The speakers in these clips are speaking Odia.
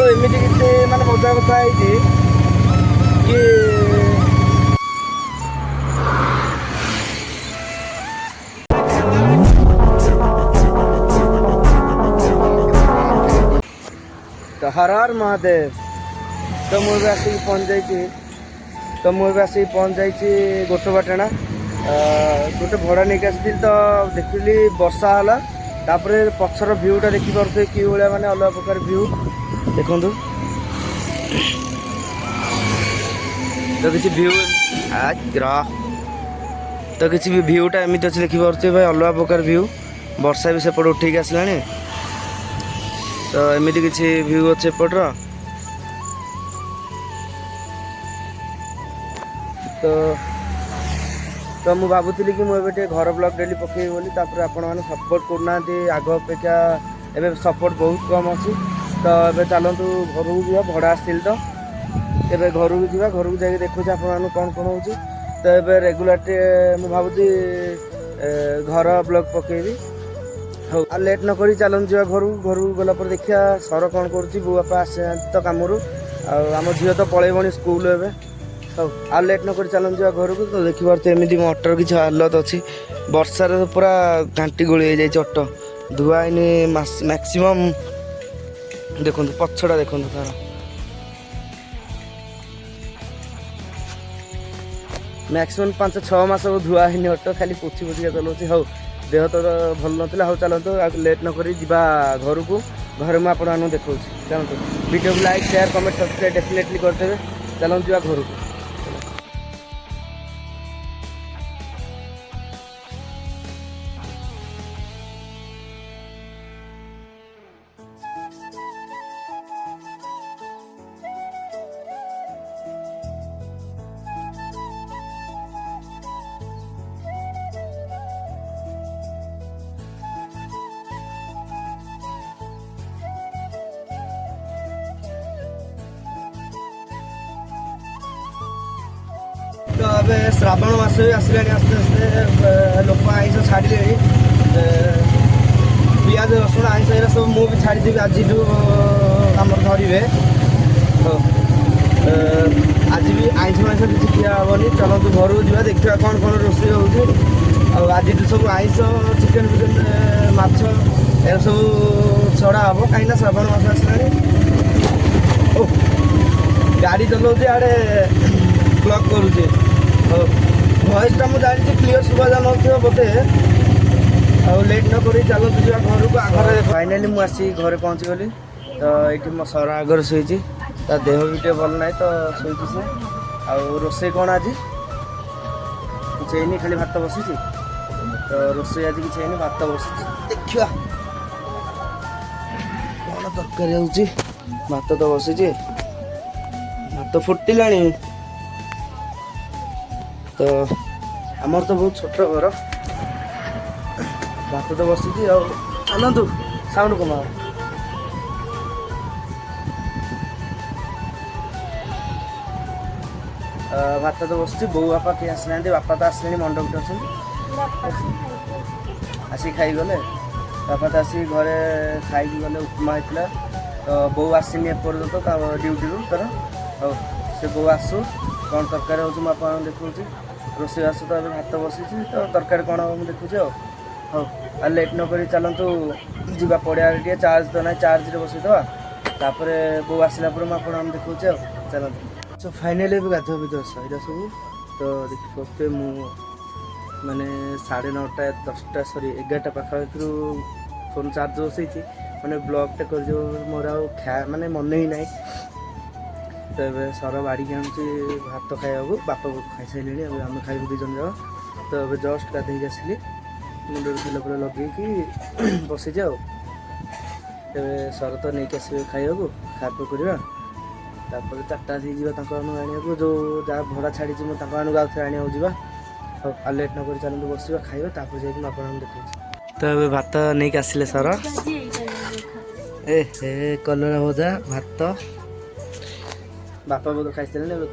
ସକାଳୁ ଏମିତି କିଛି ମାନେ ମଜା କଥା ହେଇଛି କି ତ ହର ହର ମହାଦେବ। ତ ମୁଁ ଏବେ ଆସିକି ପହଞ୍ଚି ଯାଇଛି ଗୋଟବାଟଣା। ଗୋଟେ ଭଡ଼ା ନେଇକି ଆସିଥିଲି ତ ଦେଖିଲି ବର୍ଷା ହେଲା। ତାପରେ ପଛର ଭିୟୁଟା ଦେଖିପାରୁଥିବେ କି ଭଳିଆ ମାନେ ଅଲଗା ପ୍ରକାର ଭିୟୁ ଦେଖନ୍ତୁ। ତ କିଛି ଭିୟୁଟା ଏମିତି ଅଛି ଦେଖିପାରୁଥିବେ ଭାଇ, ଅଲଗା ପ୍ରକାର ଭିୟୁ। ବର୍ଷା ବି ସେପଟେ ଉଠେଇକି ଆସିଲାଣି। ତ ଏମିତି କିଛି ଭିୟୁ ଅଛି ଏପଟର। ତ ମୁଁ ଭାବୁଥିଲି କି ମୁଁ ଏବେ ଟିକେ ଘର ବ୍ଲଗ୍ ଡେଲି ପକେଇବି ବୋଲି। ତାପରେ ଆପଣମାନେ ସପୋର୍ଟ କରୁନାହାନ୍ତି ଆଗ ଅପେକ୍ଷା, ଏବେ ସପୋର୍ଟ ବହୁତ କମ୍ ଅଛି। ତ ଏବେ ଚାଲନ୍ତୁ ଘରକୁ ଯିବା, ଭଡ଼ା ଆସିଥିଲି ତ ଏବେ ଘରକୁ ଯିବା। ଘରକୁ ଯାଇକି ଦେଖୁଛି ଆପଣମାନଙ୍କୁ କ'ଣ ହେଉଛି। ତ ଏବେ ରେଗୁଲାର ମୁଁ ଭାବୁଛି ଘର ବ୍ଲଗ୍ ପକେଇବି। ହଉ, ଆଉ ଲେଟ୍ ନ କରି ଚାଲନ୍ତୁ ଯିବା ଘରକୁ ଗଲା ପରେ ଦେଖିବା ସର କ'ଣ କରୁଛି। ବୋଉ ବାପା ଆସିନାହାନ୍ତି ତ କାମରୁ, ଆଉ ଆମ ଝିଅ ତ ପଳେଇବଣି ସ୍କୁଲ ଏବେ। ହଉ, ଆଉ ଲେଟ୍ ନ କରି ଚାଲନ୍ତୁ ଯିବା ଘରକୁ। ତ ଦେଖିପାରୁଥିବେ ଏମିତି ମୋ ଅଟୋର କିଛି ହାଲତ ଅଛି। ବର୍ଷାରେ ପୁରା ଘାଣ୍ଟି ଗୋଳି ହେଇଯାଇଛି ଅଟୋ। ଧୁଆ ହେଇନି ମ୍ୟାକ୍ସିମମ୍। ଦେଖନ୍ତୁ ପଛଟା ଦେଖନ୍ତୁ ତାର। ମ୍ୟାକ୍ସିମମ୍ 5-6 ମାସ ଧୁଆ ହେଇନି ଅଟୋ, ଖାଲି ପୋଛି ପୋଛିକା ଚଲାଉଛି। ହଉ, ଦେହ ତ ଭଲ ନଥିଲା। ହଉ ଚାଲନ୍ତୁ ଆଉ ଲେଟ୍ ନ କରି ଯିବା ଘରକୁ। ଘରେ ମୁଁ ଆପଣମାନଙ୍କୁ ଦେଖାଉଛି। ଚାଲନ୍ତୁ, ଭିଡ଼ିଓକୁ like, share, comment, subscribe definitely କରିଦେବେ। ଚାଲନ୍ତୁ ଯିବା ଘରକୁ। ତ ଏବେ ଶ୍ରାବଣ ମାସ ବି ଆସିଲାଣି ଆସ୍ତେ ଆସ୍ତେ। ଲୋକ ଆଇଁଷ ଛାଡ଼ିଲେଣି। ପିଆଜ ରସୁଣ ଆଇଁଷ ଏରା ସବୁ ମୁଁ ବି ଛାଡ଼ିଦେବି ଆଜିଠୁ। ଆମର ଧରିବେ। ହଉ, ଆଜି ବି ଆଇଁଷ ମାଇଁଷ କିଛି ଖିଆ ହେବନି। ଚାଲନ୍ତୁ ଘରକୁ ଯିବା, ଦେଖିବା କ'ଣ ରୋଷେଇ ହେଉଛି। ଆଉ ଆଜିଠୁ ସବୁ ଆଇଁଷ, ଚିକେନ୍ ଫିକେନ୍, ମାଛ ଏରା ସବୁ ଛଡ଼ା ହେବ, କାହିଁକିନା ଶ୍ରାବଣ ମାସ ଆସିଲାଣି। ଓ, ଗାଡ଼ି ଚଲାଉଛି ଆଡ଼େ ବ୍ଲଗ୍ କରୁଛି। ହଉ, ଭଏସ୍ଟା ମୁଁ ଜାଣିଛି କ୍ଲିଅର୍ ଶୁଭାଯାଉନଥିବ ବୋଧେ। ଆଉ ଲେଟ୍ ନ କରି ଚାଲନ୍ତୁ ଯିବା ଘରକୁ। ଆଗରେ ଫାଇନାଲି ମୁଁ ଆସିକି ଘରେ ପହଞ୍ଚିଗଲି। ତ ଏଇଠି ମୋ ସର ଆଗରେ ଶୋଇଛି। ତା ଦେହ ବି ଟିକେ ଭଲ ନାହିଁ ତ ଶୋଇଛି ସେ। ଆଉ ରୋଷେଇ କ'ଣ ଆଜି କିଛି ହେଇନି, ଖାଲି ଭାତ ବସିଛି। ତ ରୋଷେଇ ଆଜି କିଛି ହେଇନି, ଭାତ ବସିଛି। ଦେଖିବା କ'ଣ ତରକାରୀ ହେଉଛି। ଭାତ ତ ବସିଛି, ଭାତ ଫୁଟିଲାଣି। ତ ଆମର ତ ବହୁତ ଛୋଟ ଘର। ଭାତ ତ ବସିଛି। ଆଉ ଚାଲନ୍ତୁ, ସାଉଣ୍ଡ କମାଅ। ଭାତ ତ ବସିଛି। ବୋଉ ବାପା କେହି ଆସିନାହାନ୍ତି। ବାପା ତ ଆସିଲେଣି, ମଣ୍ଡପରେ ଅଛନ୍ତି। ଆସିକି ଖାଇଗଲେ। ବାପା ତ ଆସିକି ଘରେ ଖାଇକି ଗଲେ। ଉପମା ହେଇଥିଲା। ତ ବୋଉ ଆସିନି ଏପର୍ଯ୍ୟନ୍ତ ତା ଡ୍ୟୁଟିରୁ ତାର। ହଉ, ସେ ବୋଉ ଆସୁ, କ'ଣ ତରକାରୀ ହେଉଛି ମୁଁ ଆପଣଙ୍କୁ ଦେଖାଉଛି। ରୋଷେଇବାସ ତ ଏବେ ଭାତ ବସିଛି, ତ ତରକାରୀ କ'ଣ ହେବ ମୁଁ ଦେଖୁଛି ଆଉ। ହଉ, ଆଉ ଲେଟ୍ ନ କରି ଚାଲନ୍ତୁ ଯିବା ପଡ଼ିଆରେ। ଟିକେ ଚାର୍ଜ ତ ନାହିଁ, ଚାର୍ଜରେ ବସେଇଦେବା। ତାପରେ ବୋଉ ଆସିଲା ପରେ ମୁଁ ଆପଣଙ୍କୁ ଦେଖାଉଛି ଆଉ। ଚାଲନ୍ତୁ। ତ ଫାଇନାଲି ଏବେ ଗାଧୁଆ ପାଧୁଆ ସରିଲା ସବୁ। ତ ଦେଖିପାରୁଥିବେ ମୁଁ ମାନେ 11:30 ପାଖାପାଖିରୁ ଫୋନ୍ ଚାର୍ଜ ବସେଇଛି। ମାନେ ବ୍ଲଗ୍ଟା କରିଯିବ ମୋର ଆଉ ମାନେ ମନେ ହିଁ ନାହିଁ। ତ ଏବେ ସର ବାଡ଼ିକି ଆଣୁଛି ଭାତ ଖାଇବାକୁ। ବାପା ବୋଉ ଖାଇସାରିଲେଣି, ଏବେ ଆମେ ଖାଇବୁ 2 ଜଣ ଯାକ। ତ ଏବେ ଜଷ୍ଟ ଗାଧୋଇକି ଆସିଲି, ମୁଣ୍ଡରେ ତେଲ ଫେଲ ଲଗେଇକି ବସିଛି ଆଉ। ଏବେ ସର ତ ନେଇକି ଆସିବେ ଖାଇବାକୁ, ଖାଇବା କରିବା। ତାପରେ 4ଟା ଆସିକି ଯିବା ତାଙ୍କ ମାନଙ୍କୁ ଆଣିବାକୁ। ଯେଉଁ ଯାହା ଭଡ଼ା ଛାଡ଼ିଛି ମୁଁ ତାଙ୍କ ମାନଙ୍କୁ ଆଉଥରେ ଆଣିବାକୁ ଯିବା। ହଉ, ଆଉ ଲେଟ୍ ନ କରି ଚାଲନ୍ତୁ ବସିବା, ଖାଇବା, ତାପରେ ଯାଇକି ମୁଁ ଆପଣଙ୍କୁ ଦେଖାଉଛି। ତ ଏବେ ଭାତ ନେଇକି ଆସିଲେ ସର। କଲରା ଭଜା, ଭାତ। ବାପା ବୋଉ ଖାଇସାରିଲେଣି। ଏବେ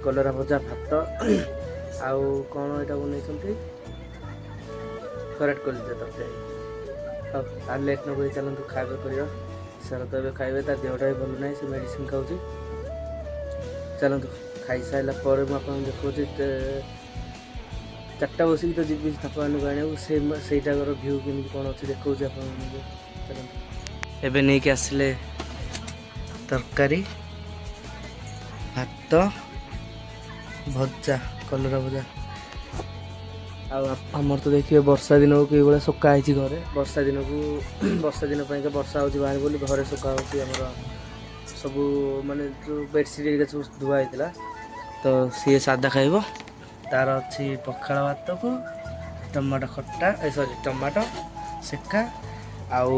କଲରା ଭଜା, ଭାତ, ଆଉ କ'ଣ ଏଇଟା ବନେଇଛନ୍ତି, କରାଟ କଲିଜା ତରକାରୀ। ହଉ, ଆଉ ଲେଟ୍ ନ କରି ଚାଲନ୍ତୁ ଖାଇବା କରିବା। ସାର ତ ଏବେ ଖାଇବେ, ତା ଦେହଟା ବି ଭଲ ନାହିଁ, ସେ ମେଡ଼ିସିନ ଖାଉଛି। ଚାଲନ୍ତୁ ଖାଇସାରିଲା ପରେ ମୁଁ ଆପଣଙ୍କୁ ଦେଖାଉଛି। 4ଟା ବସିକି ତ ଯିବି ତାପମାନଙ୍କୁ ଆଣିବାକୁ, ସେଇଟାର ଭିଉ କେମିତି କ'ଣ ଅଛି ଦେଖାଉଛି ଆପଣମାନଙ୍କୁ। ଚାଲନ୍ତୁ। ଏବେ ନେଇକି ଆସିଲେ ତରକାରୀ, ଭାତ, ଭଜା, କଲରା ଭଜା। ଆଉ ଆମର ତ ଦେଖିବେ ବର୍ଷା ଦିନକୁ କିଭଳିଆ ଶୁଖା ହେଇଛି ଘରେ। ବର୍ଷା ଦିନ ପାଇଁକା ବର୍ଷା ହେଉଛି ବାହାରେ ବୋଲି ଘରେ ଶୁଖା ହେଉଛି ଆମର ସବୁ, ମାନେ ଯେଉଁ ବେଡ଼ସିଟ୍ ହେରିକା ସବୁ ଧୁଆ ହେଇଥିଲା। ତ ସିଏ ସାଧା ଖାଇବ। ତାର ଅଛି ପଖାଳ ଭାତକୁ ଟମାଟୋ ଖଟା, ଟମାଟୋ ସେକା, ଆଉ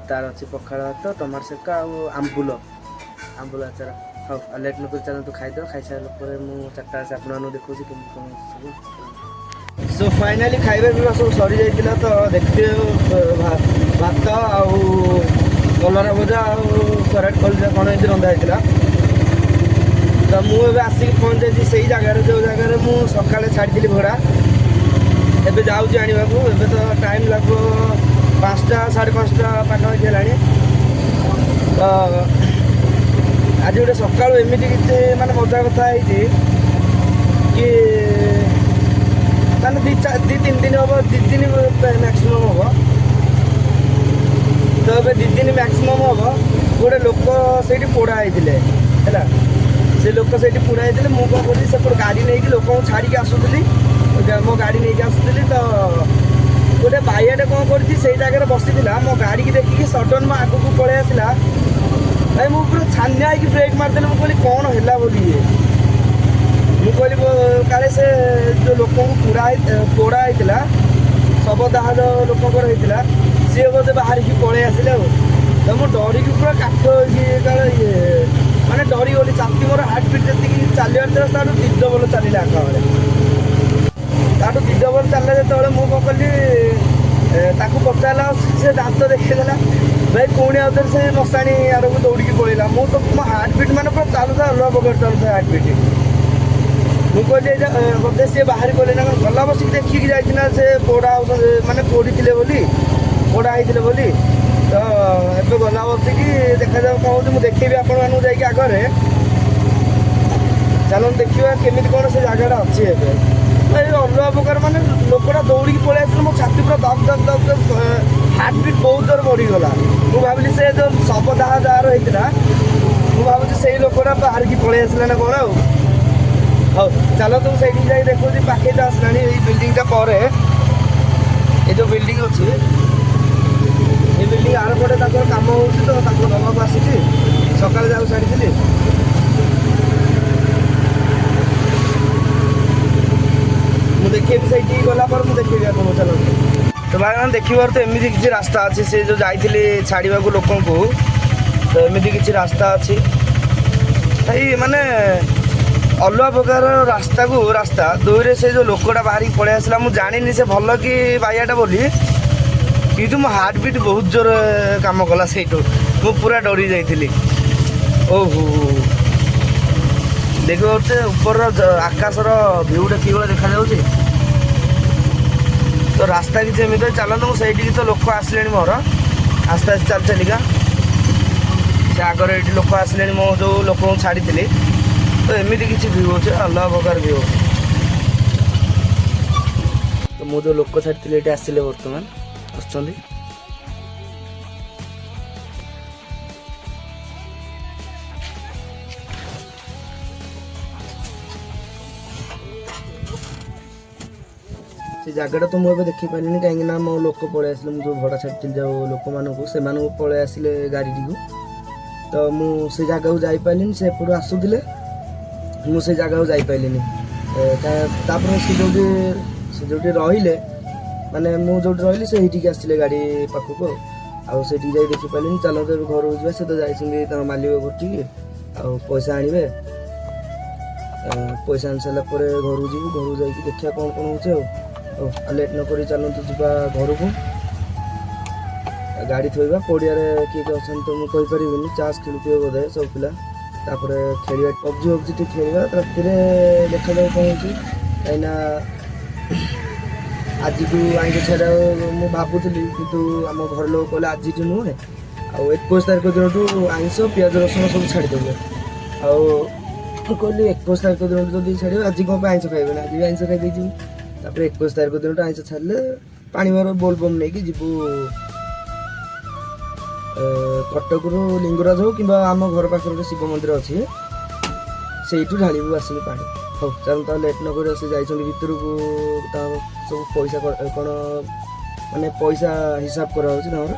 ତାର ଅଛି ପଖାଳ ଭାତ, ଟମାଟୋ ସେକା, ଆଉ ଆମ୍ବୁଲ ଆଚାର। ହଉ, ଆଉ ଲେଟ୍ ନକରି ଚାଲନ୍ତୁ ଖାଇଦେବା। ଖାଇସାରିଲା ପରେ ମୁଁ 4ଟା ଆସି ଆପଣମାନଙ୍କୁ ଦେଖାଉଛି କେମିତି କ'ଣ ସବୁ। ସୋ ଫାଇନାଲି ଖାଇବା ପିଇବା ସବୁ ସରିଯାଇଥିଲା। ତ ଦେଖିଥିବେ ଭାତ ଆଉ କଲରା ଭଜା ଆଉ କରାଟ କଲରା କ'ଣ ଏମିତି ରନ୍ଧା ହେଇଥିଲା। ତ ମୁଁ ଏବେ ଆସିକି ପହଞ୍ଚିଯାଇଛି ସେଇ ଜାଗାରେ, ଯେଉଁ ଜାଗାରେ ମୁଁ ସକାଳେ ଛାଡ଼ିଥିଲି ଘୋଡ଼ା। ଏବେ ଯାଉଛି ଆଣିବାକୁ। ଏବେ ତ ଟାଇମ୍ ଲାଗିବ 5ଟା 5:30 ପାଖାପାଖି ହେଲାଣି। ତ ଆଜି ଗୋଟେ ସକାଳୁ ଏମିତି କିଛି ମାନେ ମଜା କଥା ହେଇଛି କି, ମାନେ 2-3 ଦିନ ହେବ, 2 ଦିନ ମ୍ୟାକ୍ସିମମ୍ ହେବ। ତ ଏବେ 2 ଦିନ ମ୍ୟାକ୍ସିମମ୍ ହେବ ଗୋଟେ ଲୋକ ସେଇଠି ପୋଡ଼ା ହେଇଥିଲେ ହେଲା। ସେ ଲୋକ ସେଇଠି ପୋଡ଼ା ହେଇଥିଲେ। ମୁଁ କ'ଣ କରୁଛି, ସେପଟେ ଗାଡ଼ି ନେଇକି ଲୋକଙ୍କୁ ଛାଡ଼ିକି ଆସୁଥିଲି, ମୋ ଗାଡ଼ି ନେଇକି ଆସୁଥିଲି। ତ ଗୋଟେ ବାଇଆଟେ କ'ଣ କରିଛି, ସେଇ ଜାଗାରେ ବସିଥିଲା। ମୋ ଗାଡ଼ିକି ଦେଖିକି ସଡନ୍ ମୋ ଆଗକୁ ପଳେଇ ଆସିଲା। ଭାଇ ମୁଁ ପୁରା ଛାନିଆ ହେଇକି ବ୍ରେକ୍ ମାରିଦେଲି। ମୁଁ କହିଲି କ'ଣ ହେଲା ବୋଲି ଇଏ। ମୁଁ କହିଲି କାଳେ ସେ ଯେଉଁ ଲୋକଙ୍କୁ ପୋଡ଼ା ହେଇଥିଲା, ଶବଦାହ ଲୋକଙ୍କର ହେଇଥିଲା, ସିଏ ବୋଧେ ବାହାରିକି ପଳେଇ ଆସିଲେ ଆଉ। ତ ମୁଁ ଡରିକି ପୁରା କାଠ ହେଇକି କାଳେ ମାନେ ଡରିଗଲି। ଛାତି ମୋର ହାର୍ଟ ବିଟ୍ ଯେତିକି ଚାଲିବାର ଥିଲା ତାଠୁ 2 ଡବଲ ଚାଲିଲା ଆଗରେ। ତାଠୁ 2 ଡବଲ ଚାଲିଲା ଯେତେବେଳେ ମୁଁ କ'ଣ କଲି, ତାକୁ ପଚାରିଲା, ସେ ଦାନ୍ତ ଦେଖେଇଦେଲା। ଭାଇ ପୁଣି ଆଉ ଥରେ ସେ ମଶାଣି ଆଡ଼କୁ ଦୌଡ଼ିକି ପଳେଇଲା। ମୁଁ ତ ମୋ ହାର୍ଟ ବିଟ୍ ମାନେ ପୁରା ଚାଲୁଥାଏ, ଅଲଗା ପ୍ରକାର ଚାଲୁଥାଏ ହାର୍ଟ ବିଟ୍। ମୁଁ କହିଲି ଏଇଟା ବୋଧେ ସିଏ ବାହାରି ପଳେଇ ନା ଗଲା। ବସିକି ଦେଖିକି ଯାଇଛି ନା ସେ ପୋଡ଼ା ମାନେ ପୋଡ଼ିଥିଲେ ବୋଲି, ପୋଡ଼ା ହେଇଥିଲେ ବୋଲି। ତ ଏବେ ଗଲା ବସିକି ଦେଖାଯାଉ କ'ଣ ହେଉଛି। ମୁଁ ଦେଖେଇବି ଆପଣମାନଙ୍କୁ ଯାଇକି ଆଗରେ। ଚାଲନ୍ତୁ ଦେଖିବା କେମିତି କ'ଣ ସେ ଜାଗାଟା ଅଛି। ଏବେ ଏଇ ଅଲଗା ପ୍ରକାର ମାନେ ଲୋକଟା ଦୌଡ଼ିକି ପଳେଇ ଆସିଲେ। ମୋ ଛାତି ପୁରା ଦବ ହାର୍ଟ ବିଟ୍ ବହୁତ ଜୋର ବଢ଼ିଗଲା। ମୁଁ ଭାବିଲି ସେ ଯେଉଁ ଶବଦାହ ଯାହାର ହେଇଥିଲା, ମୁଁ ଭାବୁଛି ସେଇ ଲୋକଟା ବାହାରିକି ପଳେଇ ଆସିଲା ନା କ'ଣ ଆଉ। ହଉ ଚାଲନ୍ତୁ ସେଇଠିକି ଯାଇ ଦେଖୁଛି। ପାଖେଇ ତ ଆସିଲାଣି ଏଇ ବିଲ୍ଡିଂଟା ପରେ। ଏ ଯେଉଁ ବିଲ୍ଡିଂ ଅଛି, ଏ ବିଲ୍ଡିଂ ଆର ପଟେ ତାଙ୍କର କାମ ହେଉଛି। ତ ତାଙ୍କ ଦବାକୁ ଆସିଛି। ସକାଳେ ଯାଉ ଛାଡ଼ିଥିଲି। ମୁଁ ଦେଖେଇବି ସେଇଠିକି ଗଲା ପରେ, ମୁଁ ଦେଖେଇବି ଆପଣଙ୍କୁ। ଚାଲନ୍ତୁ। ତ ଭାଇମାନେ ଦେଖିବାର ତ ଏମିତି କିଛି ରାସ୍ତା ଅଛି। ସେ ଯେଉଁ ଯାଇଥିଲି ଛାଡ଼ିବାକୁ ଲୋକଙ୍କୁ, ତ ଏମିତି କିଛି ରାସ୍ତା ଅଛି। ଏଇ ମାନେ ଅଲଗା ପ୍ରକାର ରାସ୍ତା 2ରେ ସେ ଯେଉଁ ଲୋକଟା ବାହାରିକି ପଳେଇ ଆସିଲା। ମୁଁ ଜାଣିନି ସେ ଭଲ କି ବାଇଆଟା ବୋଲି, କିନ୍ତୁ ମୋ ହାର୍ଟ ବିଟ୍ ବହୁତ ଜୋର କାମ କଲା ସେଇଠୁ। ମୁଁ ପୁରା ଡରି ଯାଇଥିଲି। ଓହୋ, ଦେଖିବ ଗୋଟେ ଉପରର ଆକାଶର ଭିଉଟା କିଭଳିଆ ଦେଖାଯାଉଛି। ତ ରାସ୍ତା କିଛି ଏମିତି। ଚାଲନ୍ତୁ ମୁଁ ସେଇଠିକି, ତ ଲୋକ ଆସିଲେଣି ମୋର, ଆସ୍ତେ ଆସ୍ତେ ଚାଲିକା। ସେ ଆଗରେ ଏଇଠି ଲୋକ ଆସିଲେଣି, ମୁଁ ଯେଉଁ ଲୋକଙ୍କୁ ଛାଡ଼ିଥିଲି। ତ ଏମିତି କିଛି ଭିଉ ଅଛି, ଅଲଗା ପ୍ରକାର ଭିଉ। ତ ମୁଁ ଯେଉଁ ଲୋକ ଛାଡ଼ିଥିଲି ଏଠି ଆସିଲେ, ବର୍ତ୍ତମାନ ଆସୁଛନ୍ତି। ସେ ଜାଗାଟା ତ ମୁଁ ଏବେ ଦେଖିପାରିଲିନି, କାହିଁକିନା ମୋ ଲୋକ ପଳେଇ ଆସିଲେ। ମୁଁ ଯେଉଁ ଭଡ଼ା ଛାଡ଼ିଥିଲି ଯେଉଁ ଲୋକମାନଙ୍କୁ, ସେମାନଙ୍କୁ ପଳେଇ ଆସିଲେ ଗାଡ଼ିଟିକୁ। ତ ମୁଁ ସେ ଜାଗାକୁ ଯାଇପାରିଲିନି। ସେ ଏପଟୁ ଆସୁଥିଲେ, ମୁଁ ସେ ଜାଗାକୁ ଯାଇପାରିଲିନି। ତାପରେ ସେ ଯେଉଁଠି ରହିଲେ, ମାନେ ମୁଁ ଯେଉଁଠି ରହିଲି ସେଇଠିକି ଆସିଥିଲେ ଗାଡ଼ି ପାଖକୁ। ଆଉ ସେଇଠିକି ଯାଇ ଦେଖିପାରିଲିନି। ଚାଲନ୍ତୁ ଏବେ ଘରକୁ ଯିବା। ସେ ତ ଯାଇଛନ୍ତି ତାଙ୍କ ମାଲିକ ଘରଠିକି, ଆଉ ପଇସା ଆଣିବେ। ପଇସା ଆଣି ସାରିଲା ପରେ ଘରକୁ ଯିବୁ। ଘରକୁ ଯାଇକି ଦେଖିବା କ'ଣ ହେଉଛି ଆଉ। ଆଉ ଲେଟ୍ ନକରି ଚାଲନ୍ତୁ ଯିବା ଘରକୁ। ଗାଡ଼ି ଥୋଇବା। ପଡ଼ିଆରେ କିଏ କିଏ ଅଛନ୍ତି ତ ମୁଁ କହିପାରିବିନି। ଚାଷ୍ ଖେଳୁଥିବେ ବୋଧେ ସବୁ ପିଲା। ତାପରେ ଖେଳିବା, PUBG ଟିକେ ଖେଳିବା। ରାତିରେ ଦେଖାଯାଉ କ'ଣ ହେଉଛି, କାହିଁକିନା ଆଜିଠୁ ଆଇଁଷ ଛାଡ଼ିବା ମୁଁ ଭାବୁଥିଲି, କିନ୍ତୁ ଆମ ଘର ଲୋକ କହିଲେ ଆଜିଠୁ ନୁହେଁ, ଆଉ 21 ତାରିଖ ଦିନଠୁ ଆଇଁଷ ପିଆଜ ରସୁଣ ସବୁ ଛାଡ଼ିଦେବେ। ଆଉ ମୁଁ କହିଲି 21 ତାରିଖ ଦିନଠୁ ଯଦି ଛାଡ଼ିବେ ଆଜି କ'ଣ ପାଇଁ ଆଇଁଷ ଖାଇବେନି, ଆଜି ବି ଆଇଁଷ ଖାଇଦେଇଛି। ତାପରେ 21 ତାରିଖ ଦିନଠୁ ଆଇଁଷ ଛାଡ଼ିଲେ ପାଣି ଭାର ବୋଲବମ୍ ନେଇକି ଯିବୁ କଟକରୁ ଲିଙ୍ଗରାଜ ହଉ କିମ୍ବା ଆମ ଘର ପାଖରେ ଗୋଟେ ଶିବ ମନ୍ଦିର ଅଛି, ସେଇଠୁ ଢାଳିବୁ ଆସିକି ପାଣି। ହଉ ଚାଲ ତାହେଲେ ଲେଟ୍ ନ କରି ସେ ଯାଇଛନ୍ତି ଭିତରକୁ, ତାଙ୍କ ସବୁ ପଇସା କ'ଣ ମାନେ ପଇସା ହିସାବ କରାହେଉଛି ତାଙ୍କର,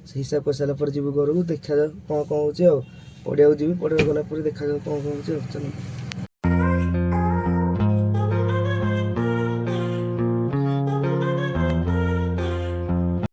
ସେ ହିସାବ କରିସାରିଲା ପରେ ଯିବୁ ଘରକୁ। ଦେଖାଯାଉ କ'ଣ ହେଉଛି ଆଉ। ପଡ଼ିଆକୁ ଯିବି, ପଡ଼ିଆକୁ ଗଲା ପରେ ଦେଖାଯାଉ କ'ଣ ହେଉଛି ଆଉ। ଚାଲ।